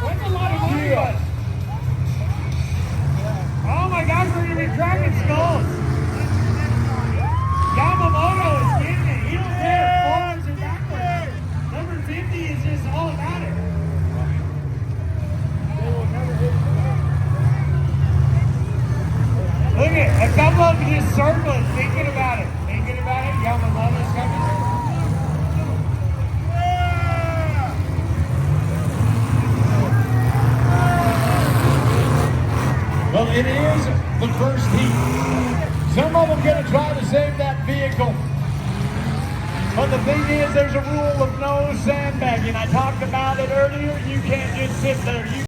That's a lot of money. Oh my gosh, we're gonna be cracking skulls. Yamamoto is getting it. He don't care forwards or backwards. Number 50 is just all about it. Look at a couple of them just circling, thinking about it. Yamamoto's coming. Well, it is the first heat. Some of them going to try to save that vehicle. But the thing is, there's a rule of no sandbagging. I talked about it earlier. You can't just sit there.